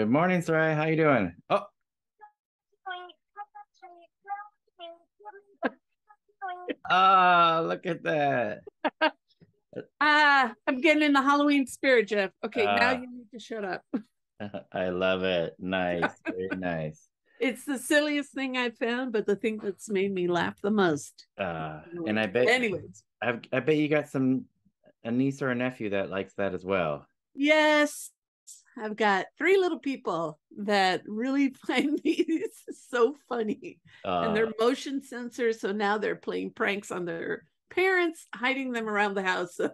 Good morning, Soraya. How you doing? Oh, look at that. I'm getting in the Halloween spirit, Jeff. Okay, now Ah, you need to shut up. I love it. Nice, very nice. It's the silliest thing I've found, but the thing that's made me laugh the most. And I bet Anyways, I bet you got a niece or a nephew that likes that as well. yes, I've got three little people that really find these so funny. And Uh, they're motion sensors, so now they're playing pranks on their parents, hiding them around the house. So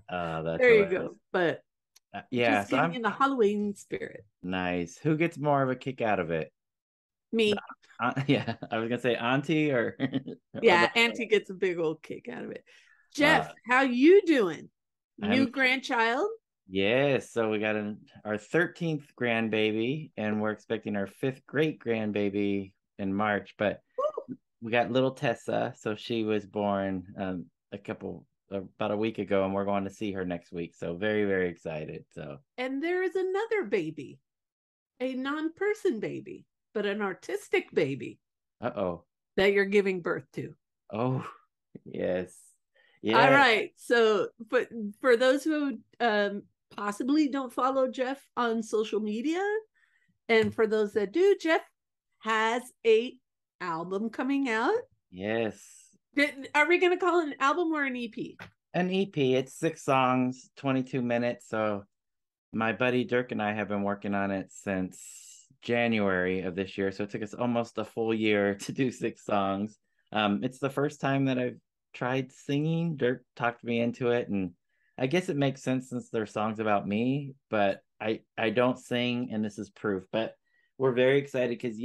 that's there you hilarious. go. But Yeah, just so getting I'm in the Halloween spirit. nice. Who gets more of a kick out of it? The, Me. yeah, I was gonna say auntie or or the Yeah, Auntie gets a big old kick out of it. uh, Jeff, how you doing? I'm New grandchild? yes, so we got our 13th grandbaby, and we're expecting our fifth great grandbaby in March. But we got little Tessa, so she was born about a week ago, and we're going to see her next week. So very, very excited. So, And there is another baby, a non-person baby, but an artistic baby uh-oh. that you're giving birth to. Oh, yes. All Yeah. right. So, but for those who possibly don't follow Jeff on social media, and for those that do, Jeff has a album coming out. Yes. Are we going to call it an album or an EP? An EP. It's 6 songs, 22 minutes. So my buddy Dirk and I have been working on it since January of this year. So it took us almost a full year to do 6 songs. It's the first time that I've tried singing. Dirk talked me into it, and I guess it makes sense since they're songs about me, but I don't sing, and this is proof. But we're very excited because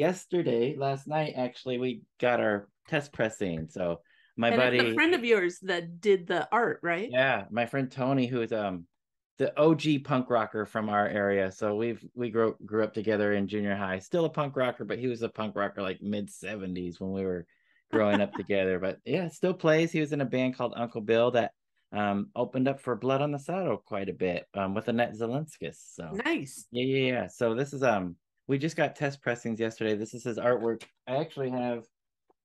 last night, actually, we got our test pressing. So my And it's a buddy, friend of yours that did the art, right? yeah, my friend Tony, who is the OG punk rocker from our area. So we grew up together in junior high. Still a punk rocker, but he was a punk rocker like mid 70s when we were growing up together. But yeah, still plays. He was in a band called Uncle Bill that opened up for Blood on the Saddle quite a bit with Annette Zelenskis. So Nice. yeah. So this is we just got test pressings yesterday. This is his artwork. I actually have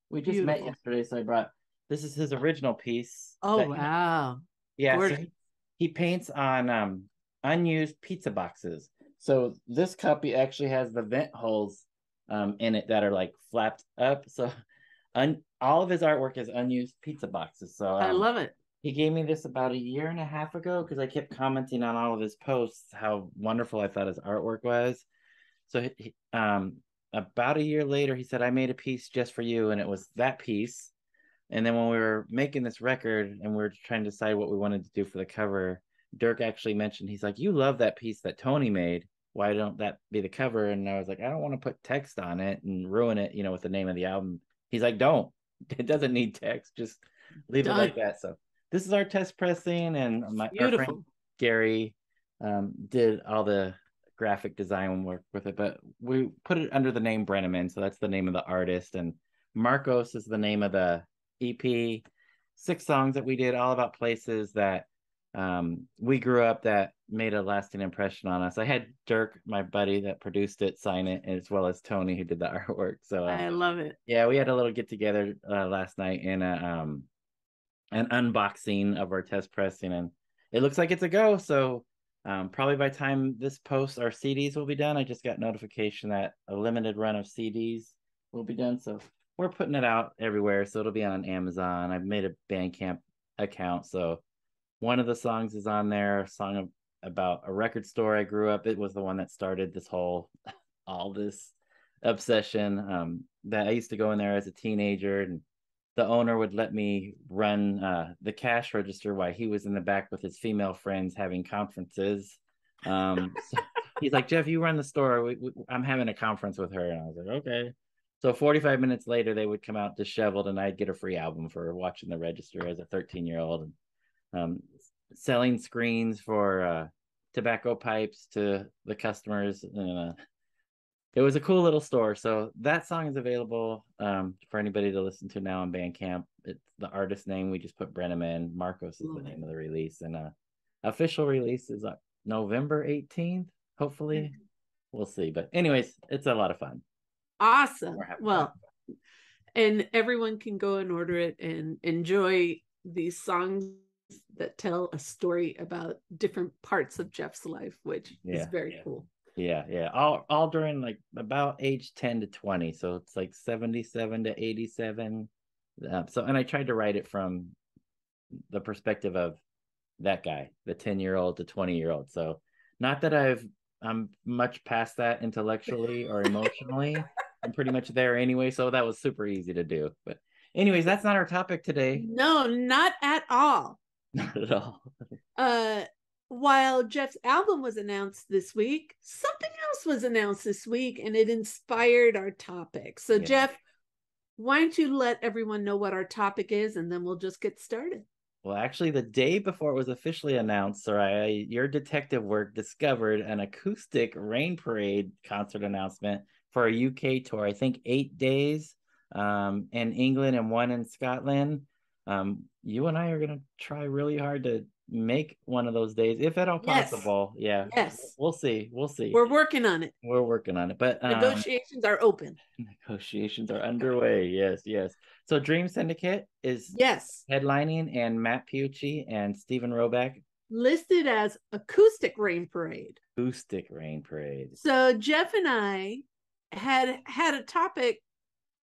we just met Beautiful. yesterday, so I brought this is his original piece Oh, that wow. yeah, so Gorgeous. he paints on unused pizza boxes. So this copy actually has the vent holes in it that are like flapped up. So all of his artwork is unused pizza boxes. So I love it. he gave me this about a year and a half ago because I kept commenting on all of his posts how wonderful I thought his artwork was. So about a year later, he said, "I made a piece just for you," and it was that piece. And then when we were making this record and we were trying to decide what we wanted to do for the cover, Dirk actually mentioned, he's like, "You love that piece that Tony made. Why don't that be the cover?" And I was like, "I don't want to put text on it and ruin it, with the name of the album." He's like, "Don't. It doesn't need text. Just leave it like Done. that." So this is our test pressing, and our friend Beautiful. Gary did all the graphic design work with it, but we put it under the name Brenneman. So that's the name of the artist. And Marcos is the name of the EP, 6 songs that we did, all about places that we grew up that made a lasting impression on us. I had Dirk, my buddy that produced it, sign it, as well as Tony, who did the artwork. So I love it. yeah, we had a little get together last night in an unboxing of our test pressing, and it looks like it's a go. So probably by the time this posts, our CDs will be done. I just got notification that a limited run of CDs will be done. So we're putting it out everywhere. So it'll be on Amazon. I've made a Bandcamp account. So one of the songs is on there, a song about a record store I grew up. It was the one that started this whole, all this obsession that I used to go in there as a teenager, and the owner would let me run the cash register while he was in the back with his female friends having conferences. So he's like, "Jeff, you run the store. I'm having a conference with her." And I was like, "Okay." So 45 minutes later, they would come out disheveled, and I'd get a free album for watching the register as a 13-year-old. And selling screens for tobacco pipes to the customers. And it was a cool little store. So that song is available for anybody to listen to now on Bandcamp. It's the artist name. We just put Brenneman. Marcos is the Love name it. of the release. And official release is November 18th, hopefully. we'll see. But anyways, it's a lot of fun. Awesome. We're having Well, fun. and everyone can go and order it and enjoy these songs that tell a story about different parts of Jeff's life, which is very cool. Yeah. All during like about age 10 to 20. So it's like 77 to 87. And I tried to write it from the perspective of that guy, the 10-year-old to 20-year-old. So not that I'm much past that intellectually or emotionally. I'm pretty much there anyway. So that was super easy to do. But anyways, that's not our topic today. No, not at all. Not at all. While Jeff's album was announced this week, something else was announced this week, and it inspired our topic. So, Jeff, why don't you let everyone know what our topic is, and then we'll just get started. Well, actually, the day before it was officially announced, Soraya, your detective work discovered an acoustic Rain Parade concert announcement for a UK tour. I think 8 days in England and 1 in Scotland. You and I are going to try really hard to make one of those days, if at all possible. Yeah. Yes. We'll see. We're working on it. But negotiations are open. Negotiations are underway. Yes. So Dream Syndicate is headlining, and Matt Pucci and Stephen Roback listed as Acoustic Rain Parade. Acoustic Rain Parade. So Jeff and I had a topic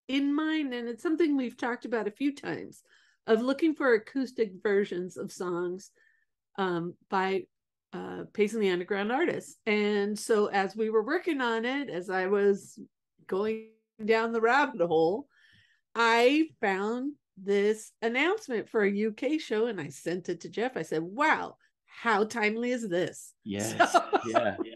in mind, and it's something we've talked about a few times, of looking for acoustic versions of songs by Paisley Underground artists. And so as we were working on it, as I was going down the rabbit hole, I found this announcement for a UK show, and I sent it to Jeff. I said, wow, how timely is this? Yes.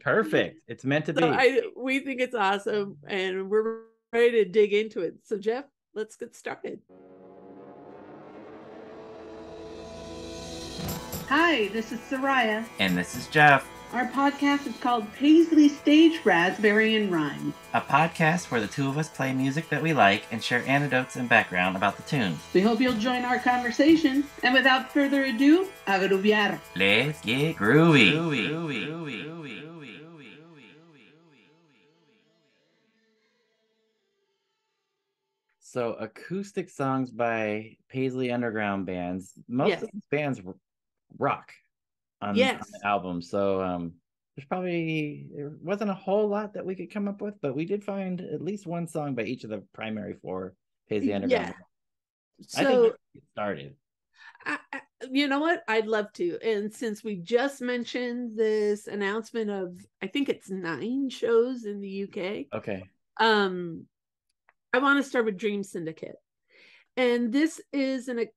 Perfect. It's meant to be. We think it's awesome, and we're ready to dig into it. So Jeff, let's get started. Hi, this is Soraya. And this is Jeff. Our podcast is called Paisley Stage Raspberry and Rhyme. A podcast where the two of us play music that we like and share anecdotes and background about the tunes. We hope you'll join our conversation. And without further ado, a grooviar. Let's get groovy. So acoustic songs by Paisley Underground bands. Most of these bands rock on the album. So there wasn't a whole lot that we could come up with, but we did find at least one song by each of the primary 4 Paisley Underground. So I think we should get started. You know what? I'd love to. And since we just mentioned this announcement of, I think it's 9 shows in the UK. Okay. I want to start with Dream Syndicate. And this is I'm going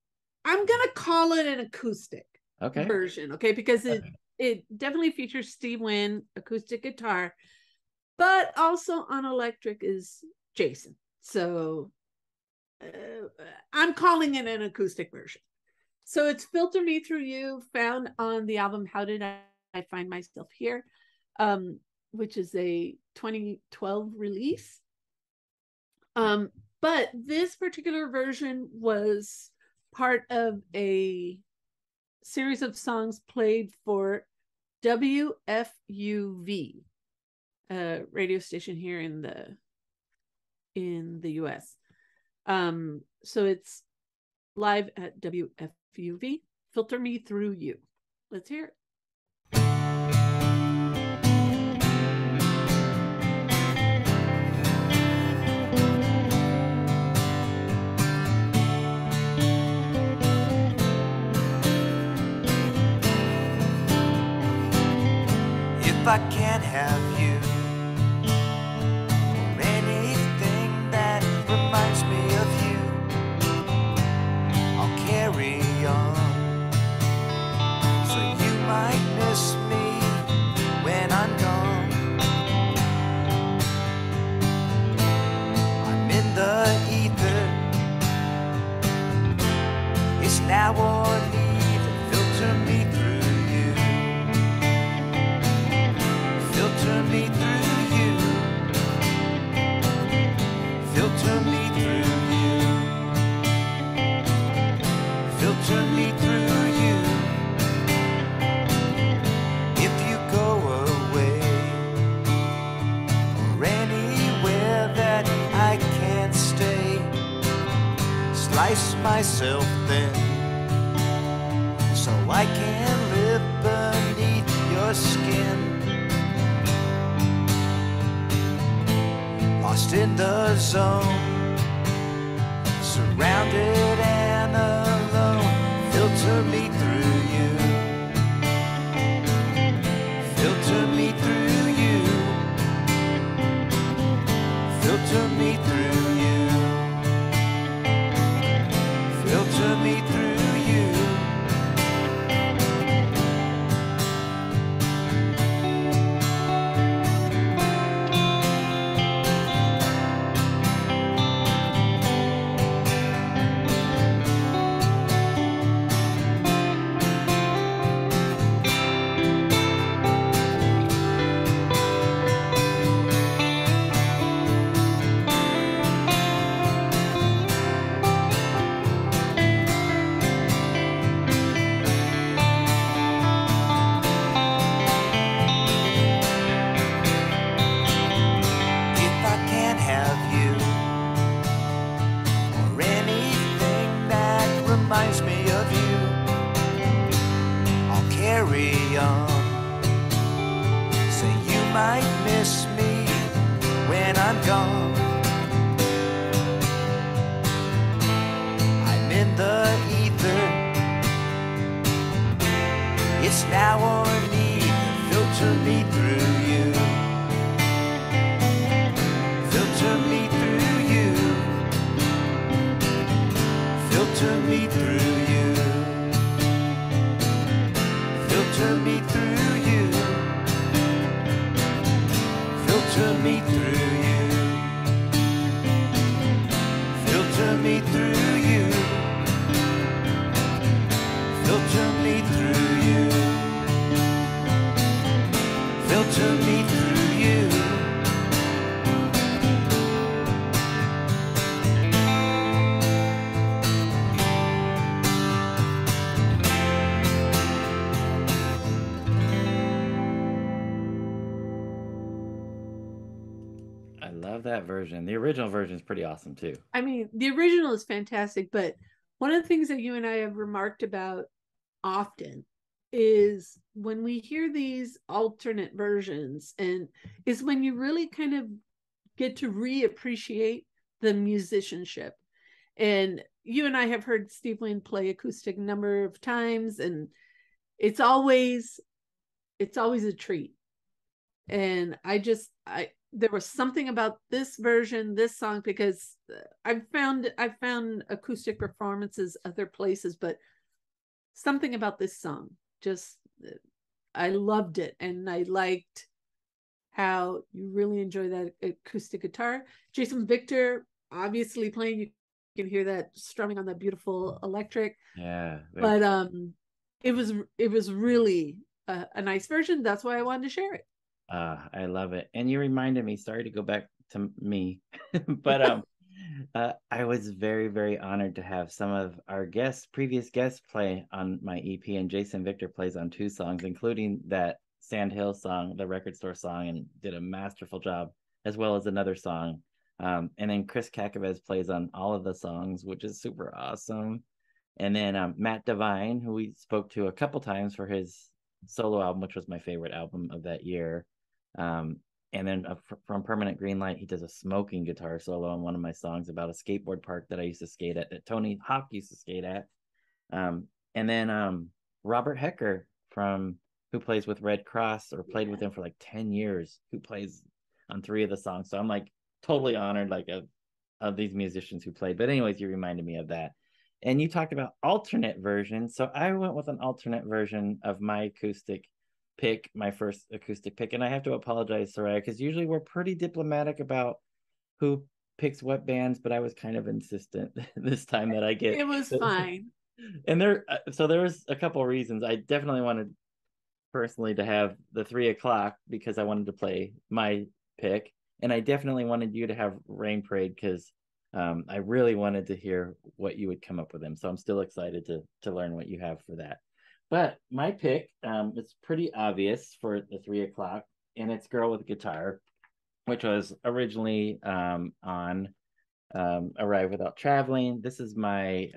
to call it an acoustic version, okay? Because it definitely features Steve Wynn, acoustic guitar, but also on electric is Jason. So I'm calling it an acoustic version. So it's Filter Me Through You, found on the album How Did I Find Myself Here, which is a 2012 release. But this particular version was part of a series of songs played for WFUV, a radio station here in the US. So it's live at WFUV. Filter Me Through You. Let's hear it. If I can't have you, or anything that reminds me of you, I'll carry on. So you might miss me when I'm gone. I'm in the ether. It's now or neither. Filter me through. Filter me through you. Filter me through you. Filter me through you. If you go away, slice myself thin so I can live beneath your skin. Lost in the zone, surrounded and alone. Filter me through you. Filter me through you. Filter me through you. Filter me through you. Reminds me of you. I'll carry on. Say you might miss me when I'm gone. I'm in the ether. It's now or neither. Filter me through you. Filter me through you. Filter me through you. Filter me through you. Filter me through you. Filter me through you. Filter me through you. Filter me through you. I love that version. The original version is pretty awesome too. I mean, the original is fantastic, but one of the things that you and I have remarked about often is when we hear these alternate versions, and is when you really kind of get to reappreciate the musicianship. And you and I have heard Steve Lynn play acoustic a number of times, and it's always a treat. And there was something about this version, this song, because I've found acoustic performances other places, but something about this song, just, I loved it. And I liked how you really enjoy that acoustic guitar. Jason Victor, obviously playing, you can hear that strumming on that beautiful electric. Yeah. But it was really a nice version. That's why I wanted to share it. I love it. And you reminded me, sorry to go back to me, but I was very, very honored to have some of our previous guests play on my EP, and Jason Victor plays on 2 songs, including that Sand Hill song, the Record Store song, and did a masterful job, as well as another song. And then Chris Kakavez plays on all of the songs, which is super awesome. And then Matt Devine, who we spoke to a couple times for his solo album, which was my favorite album of that year. And then from Permanent Greenlight, he does a smoking guitar solo on one of my songs about a skateboard park that I used to skate at, that Tony Hawk used to skate at. And then Robert Hecker, who plays with Red Cross, or played with him for like 10 years, who plays on 3 of the songs. So I'm like totally honored, like, of these musicians who played. But anyways, you reminded me of that. And you talked about alternate versions. So I went with an alternate version of my acoustic pick, my first acoustic pick. And I have to apologize, Soraya, because usually we're pretty diplomatic about who picks what bands, but I was kind of insistent this time that I get. It was fine. And there was a couple of reasons. I definitely wanted personally to have the 3 o'clock because I wanted to play my pick. And I definitely wanted you to have Rain Parade because I really wanted to hear what you would come up with them. So I'm still excited to learn what you have for that. But my pick, it's pretty obvious for the 3 o'clock, and it's Girl with Guitar, which was originally on Arrive Without Traveling. This is my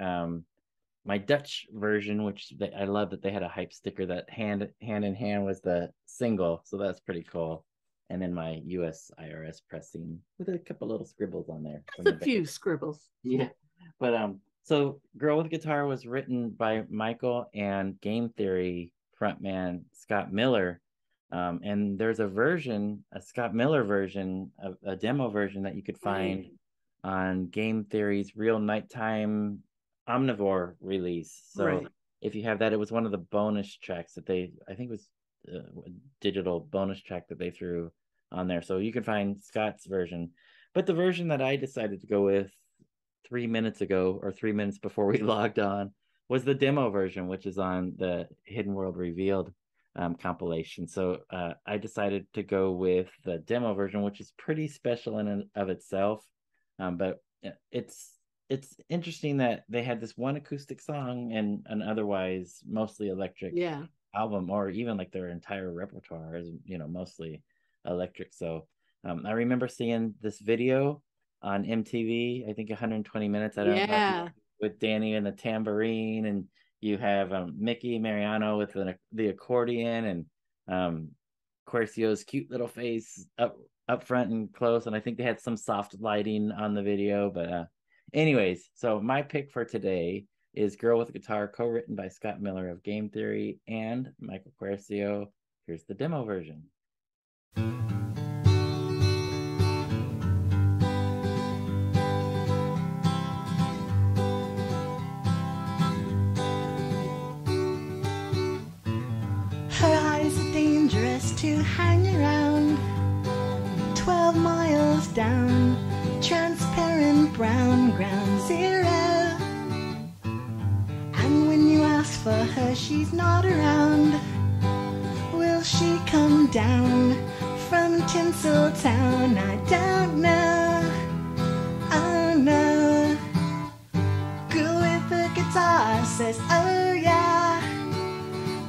my Dutch version, which I love that they had a hype sticker that hand in hand was the single, so that's pretty cool. And then my US IRS pressing with a couple little scribbles on there. Just a few scribbles. Yeah, but so Girl with Guitar was written by Michael and Game Theory frontman Scott Miller. And there's a Scott Miller version, a demo version that you could find on Game Theory's Real Nighttime Omnivore release. So if you have that, it was one of the bonus tracks that I think it was a digital bonus track that they threw on there. So you can find Scott's version. But the version that I decided to go with 3 minutes ago, or 3 minutes before we logged on, was the demo version, which is on the Hidden World Revealed compilation. So I decided to go with the demo version, which is pretty special in and of itself. But it's interesting that they had this one acoustic song and an otherwise mostly electric album, or even like their entire repertoire is, mostly electric. So I remember seeing this video on MTV, I think 120 minutes. I don't know, with Danny and the tambourine, and you have Mickey Mariano with the accordion, and Quercio's cute little face up front and close, and I think they had some soft lighting on the video. But anyways, so my pick for today is Girl with a Guitar, co-written by Scott Miller of Game Theory and Michael Quercio. Here's the demo version. Her eyes are dangerous to hang around. 12 miles down, transparent brown ground zero. And when you ask for her, she's not around. Will she come down from Tinseltown? I don't know. Oh no. Girl with the guitar says, oh yeah.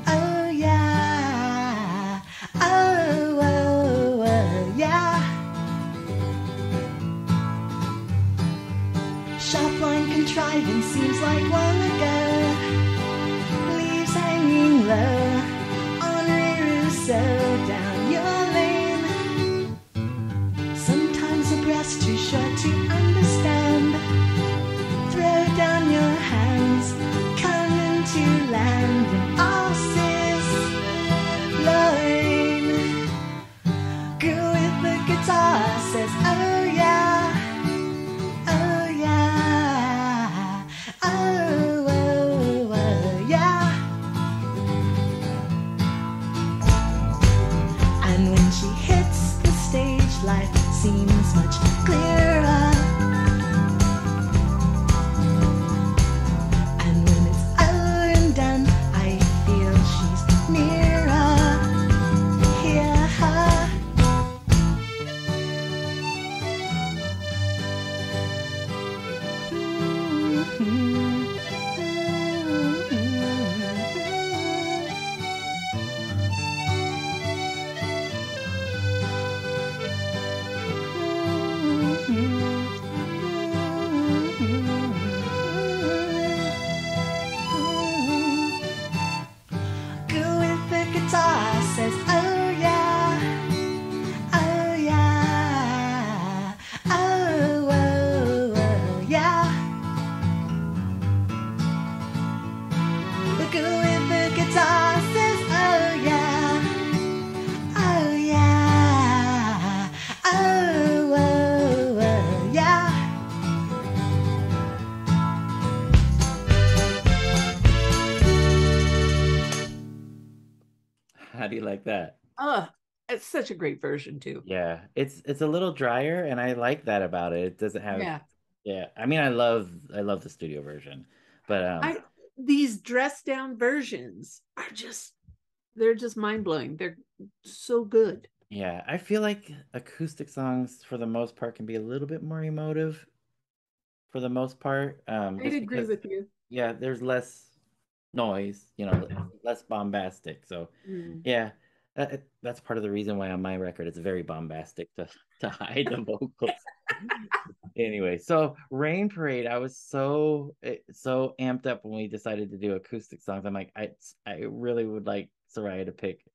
Oh yeah. Oh, oh, oh yeah. Sharp line contrivance seems like long ago. Leaves hanging low on Russo down your lane. Sometimes a breast too short to understand. Throw down your hands, come into land and all sis Lorraine. Girl with the guitar says, oh yeah. Oh yeah. Oh, oh, oh yeah. And when she hits the stage, life seems much clearer. And when it's over and done, I feel she's nearer. Hear her. Girl with the guitar says, oh yeah. Oh yeah. Oh, oh, oh yeah. The girl with the guitar says, oh yeah. Oh yeah. Oh, oh, oh yeah. How do you like that? It's such a great version too. Yeah, it's a little drier, and I like that about it. It doesn't have I mean, I love the studio version, but These dressed down versions are they're just mind blowing. They're so good. yeah, I feel like acoustic songs for the most part can be a little bit more emotive for the most part. I'd Just agree because, with you. yeah, there's less noise, less bombastic. So yeah, that's part of the reason why on my record it's very bombastic to hide the vocals. Anyway, so Rain Parade, I was so amped up when we decided to do acoustic songs. I'm like, I really would like Soraya to pick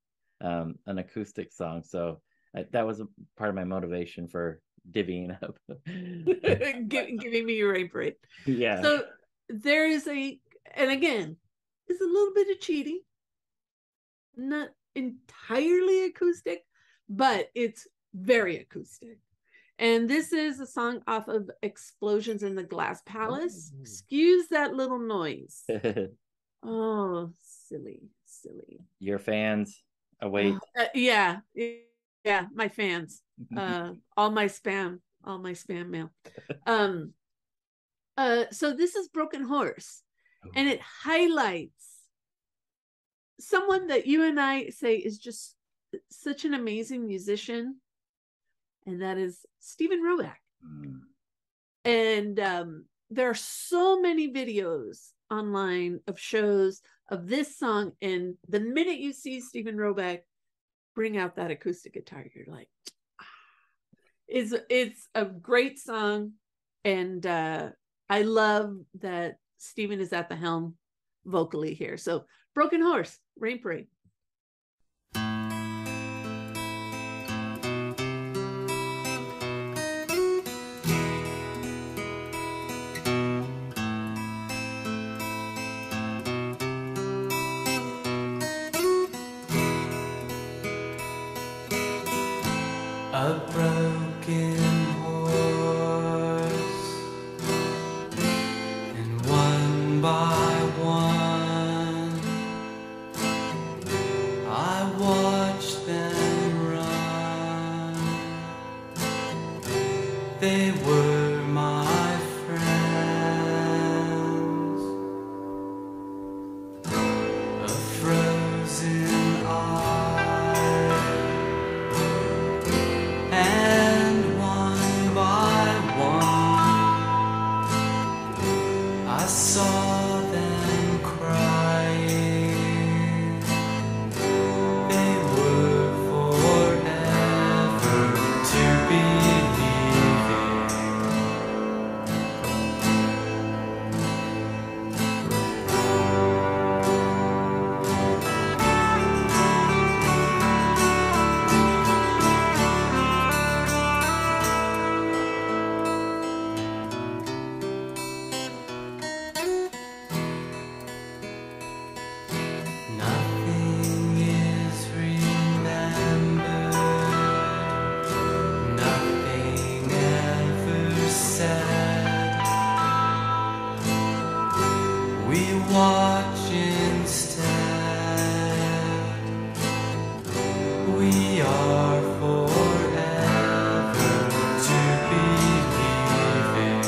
an acoustic song. So that was a part of my motivation for divvying up. Giving me your Rain Parade. Yeah. So there is and again, it's a little bit of cheating. Not entirely acoustic, but it's very acoustic. And this is a song off of Explosions in the Glass Palace. Oh. Excuse that little noise. Oh, silly. Your fans await. Yeah, my fans. All my spam mail. So this is Broken Horse, and it highlights someone that you and I say is just such an amazing musician, and that is Stephen Roback. And there are so many videos online of shows of this song, and the minute you see Stephen Roback bring out that acoustic guitar, you're like, it's a great song. And I love that Stephen is at the helm vocally here. So Broken Horse, Rain Parade. A broken horse, and one by one I watched them run. They were my friends. A frozen eye, and one by one I saw them crying. They were forever to be leaving. Nothing is remembered, nothing ever said. We watch instead. We are forever to be leaving.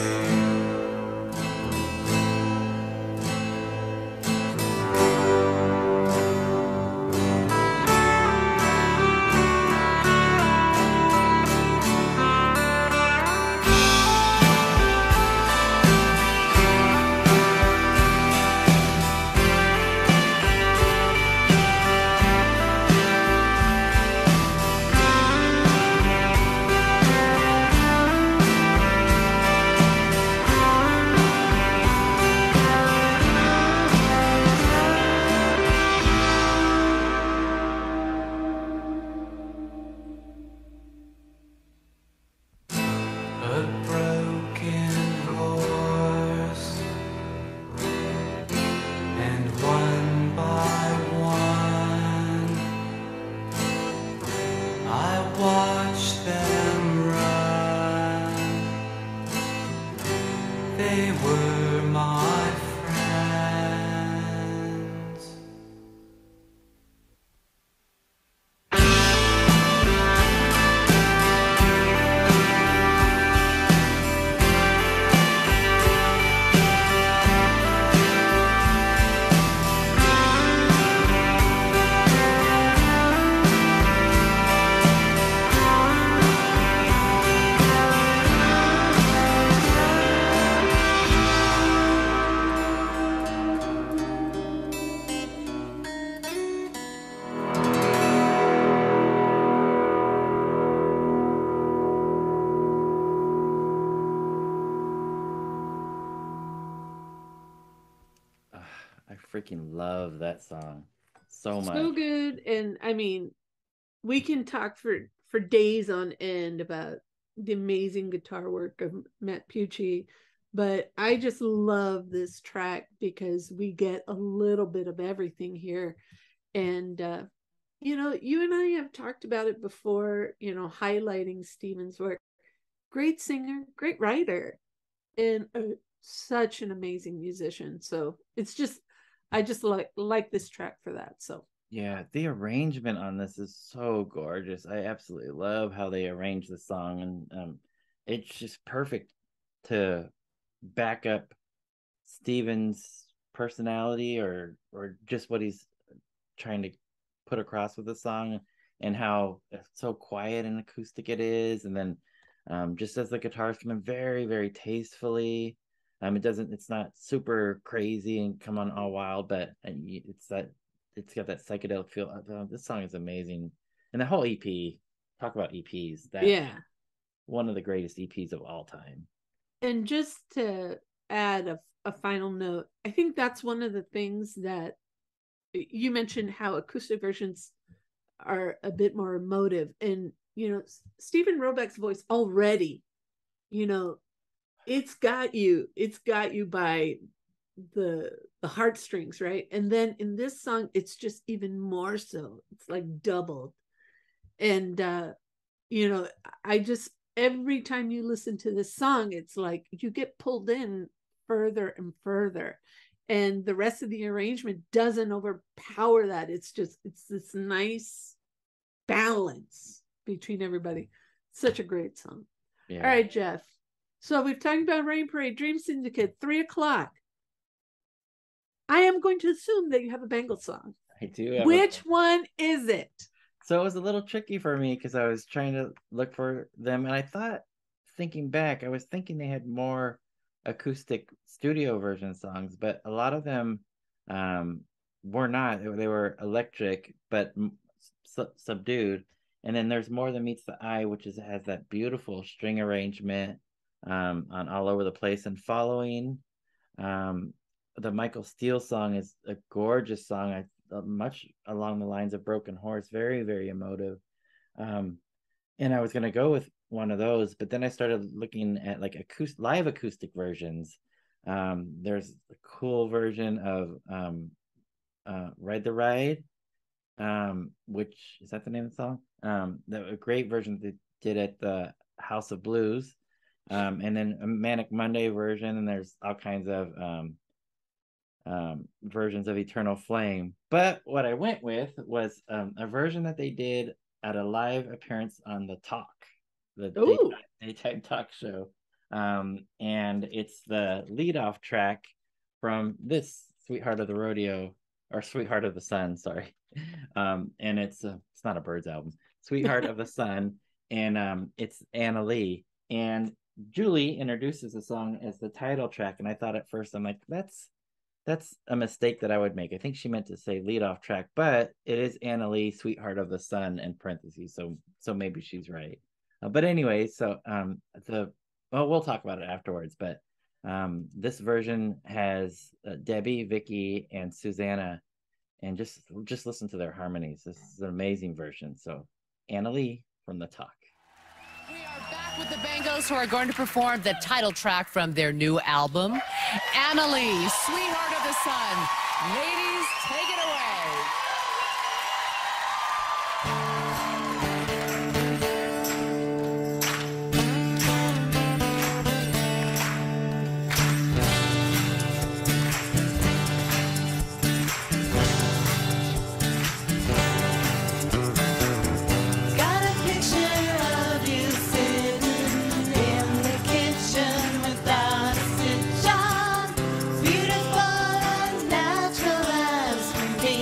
I freaking love that song so much. So good. And I mean, we can talk for days on end about the amazing guitar work of Matt Pucci, but I just love this track because we get a little bit of everything here. And you know, you and I have talked about it before, you know, highlighting Stephen's work. Great singer, great writer, and such an amazing musician. So it's just, I just like this track for that. So yeah, the arrangement on this is so gorgeous. I absolutely love how they arrange the song, and it's just perfect to back up Steven's personality or just what he's trying to put across with the song, and how so quiet and acoustic it is. And then just as the guitars come in very, very tastefully, it's not super crazy and come on all wild, but it's got that psychedelic feel. This song is amazing. And the whole EP, talk about EPs, one of the greatest EPs of all time. And just to add a final note, I think that's one of the things that you mentioned, how acoustic versions are a bit more emotive. And, you know, Stephen Roebuck's voice already, you know, it's got you by the heartstrings, right? And then in this song, it's just even more so. It's like doubled. And, you know, every time you listen to this song, it's like you get pulled in further and further. And the rest of the arrangement doesn't overpower that. It's this nice balance between everybody. Such a great song. Yeah. All right, Jeff. So we've talked about Rain Parade, Dream Syndicate, 3:00. I am going to assume that you have a Bangles song. I do. Which one is it? So it was a little tricky for me because I was trying to look for them, and I thought, thinking back, I was thinking they had more acoustic studio version songs, but a lot of them were not. They were electric, but subdued. And then there's More Than Meets the Eye, which has that beautiful string arrangement on All Over the Place. And following the Michael Steele song is a gorgeous song, much along the lines of Broken Horse, very, very emotive. And I was going to go with one of those, but then I started looking at like live acoustic versions. There's a cool version of Ride the Ride, which is that the name of the song? A great version they did at the House of Blues, and then a Manic Monday version, and there's all kinds of versions of Eternal Flame. But what I went with was a version that they did at a live appearance on The Talk, the daytime talk show. And it's the leadoff track from this Sweetheart of the Rodeo, or Sweetheart of the Sun, sorry. And it's not a Birds album, Sweetheart of the Sun, and it's Anna Lee. And Julie introduces the song as the title track, and I thought at first, I'm like, that's a mistake that I would make. I think she meant to say leadoff track, but it is Anna Lee, Sweetheart of the Sun in parentheses, so maybe she's right. But anyway, so we'll talk about it afterwards, but this version has Debbie, Vicky, and Susanna, and just listen to their harmonies. This is an amazing version. So Anna Lee from The Talk. We are back with the Bangles, who are going to perform the title track from their new album, Anna Lee, Sweetheart of the Sun. Ladies, take it away. Beautiful and natural as can be.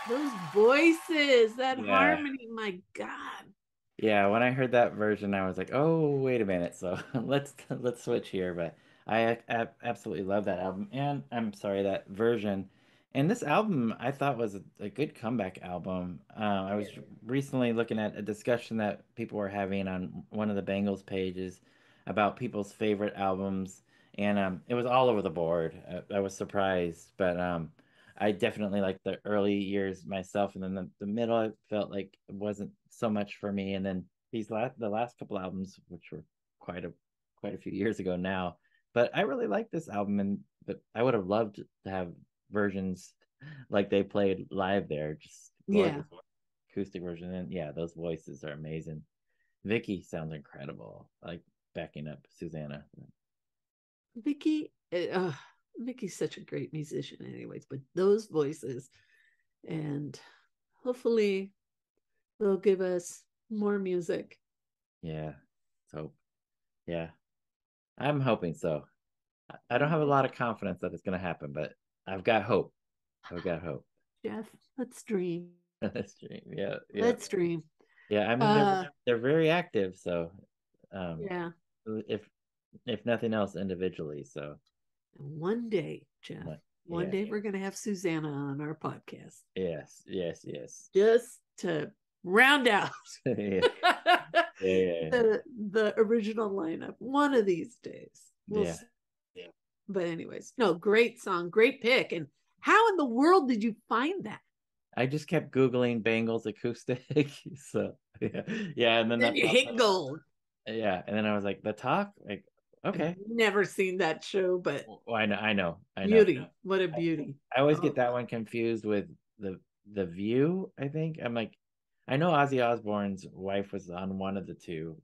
Those voices, that Yeah. harmony, my God. Yeah, when I heard that version, I was like, "Oh, wait a minute." So let's switch here. But absolutely love that album, and I'm sorry that version. And this album, I thought was a good comeback album. I was recently looking at a discussion that people were having on one of the Bengals pages about people's favorite albums, and it was all over the board. I was surprised, but I definitely like the early years myself, and then the middle I felt like it wasn't so much for me, and then the last couple albums, which were quite a few years ago now, but I really like this album, and but I would have loved to have versions like they played live there, just gorgeous acoustic version, and yeah, those voices are amazing. Vicky sounds incredible, like backing up Susanna. Vicky, Vicky's such a great musician anyways, but those voices, and hopefully they'll give us more music. Yeah, so yeah, I'm hoping so. I don't have a lot of confidence that it's going to happen, but I've got hope. I've got hope. Jeff, let's dream. Let's dream. Yeah, yeah, Let's dream. yeah. I mean, they're very active, so Yeah. if nothing else, individually. So One day, Jeff, one day we're going to have Susanna on our podcast. Yes. Just to round out Yeah. the original lineup one of these days. We'll see. But anyways, no, great song, great pick. And how in the world did you find that? I just kept Googling Bengals acoustic. So yeah, and then you hit gold. Yeah, and then I was like, The Talk, like, okay. I've never seen that show, but I know. Beauty. What a beauty. I always get that one confused with the View, I think. I'm like, I know Ozzy Osbourne's wife was on one of the two.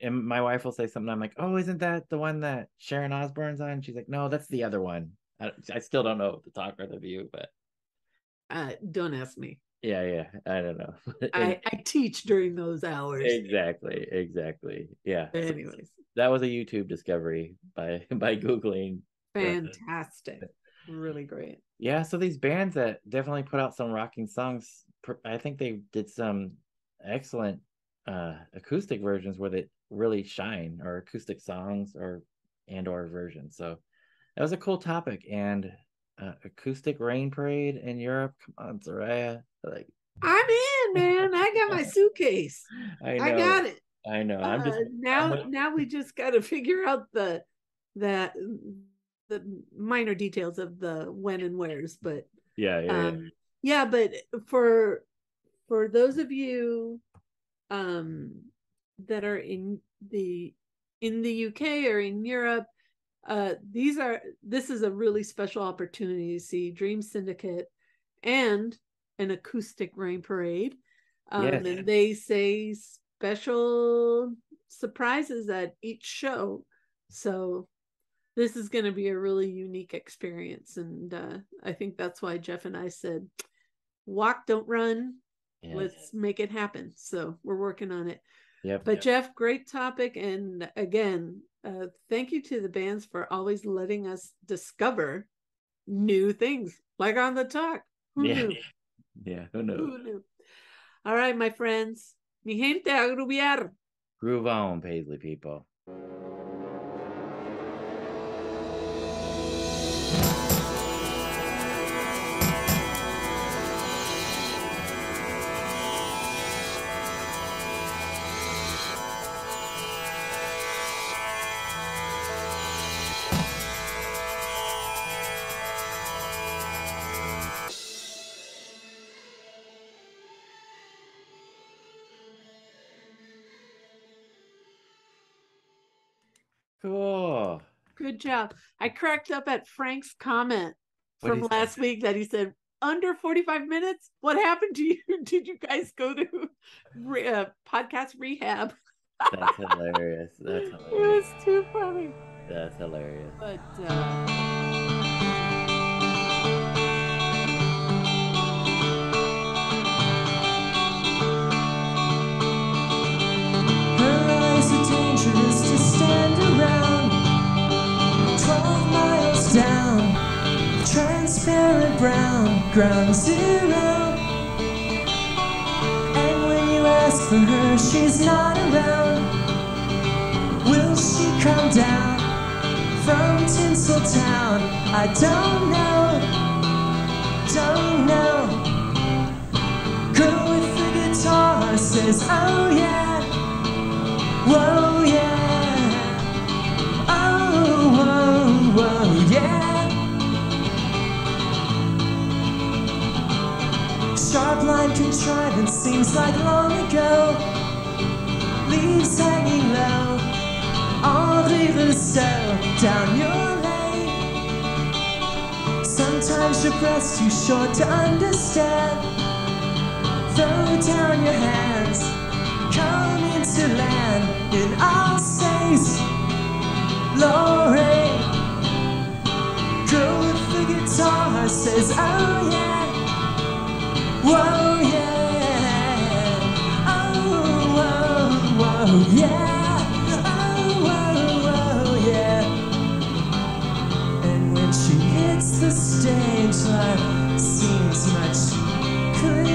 And my wife will say something. I'm like, oh, isn't that the one that Sharon Osbourne's on? She's like, no, that's the other one. I still don't know The Talk or The View, but don't ask me. Yeah, I don't know. I teach during those hours. Exactly. Yeah. Anyways, that was a YouTube discovery by Googling. Fantastic. Really great. Yeah, so these bands that definitely put out some rocking songs, I think they did some excellent acoustic versions where they really shine, or acoustic songs or versions. So that was a cool topic. And acoustic rain parade in Europe. Come on, Soraya. Like, I'm in, man. I got my suitcase. I got it. I know. I'm just now we just got to figure out the minor details of the when and wheres, but but for those of you that are in the UK or in Europe, this is a really special opportunity to see Dream Syndicate and an acoustic rain parade. And they say special surprises at each show. So this is going to be a really unique experience. And I think that's why Jeff and I said, walk, don't run. Let's make it happen. So we're working on it. But Jeff, great topic. And again, thank you to the bands for always letting us discover new things, like on The Talk. Who knew? Yeah, who knew? All right, my friends. Mi gente, a groovear. Groove on, Paisley people. Cool. Good job. I cracked up at Frank's comment from last week that he said, under 45 minutes? What happened to you? Did you guys go to podcast rehab? That's hilarious. That's hilarious. It was too funny. That's hilarious. But Her eyes are dangerous to stand around. 12 miles down, transparent brown, ground zero. And when you ask for her, she's not around. Will she come down from Tinseltown? I don't know, don't know. Girl with the guitar says, oh yeah, whoa yeah, oh whoa, whoa yeah. Sharp line contrivance seems like long ago. Leaves hanging low, Henri Rousseau down your lane. Sometimes your breath's too short to understand. Throw down your hands, come into land in Alsace, Lorraine. Girl with the guitar says, oh yeah, whoa yeah, oh whoa, whoa yeah, oh whoa, whoa yeah. And when she hits the stage, life seems much clearer.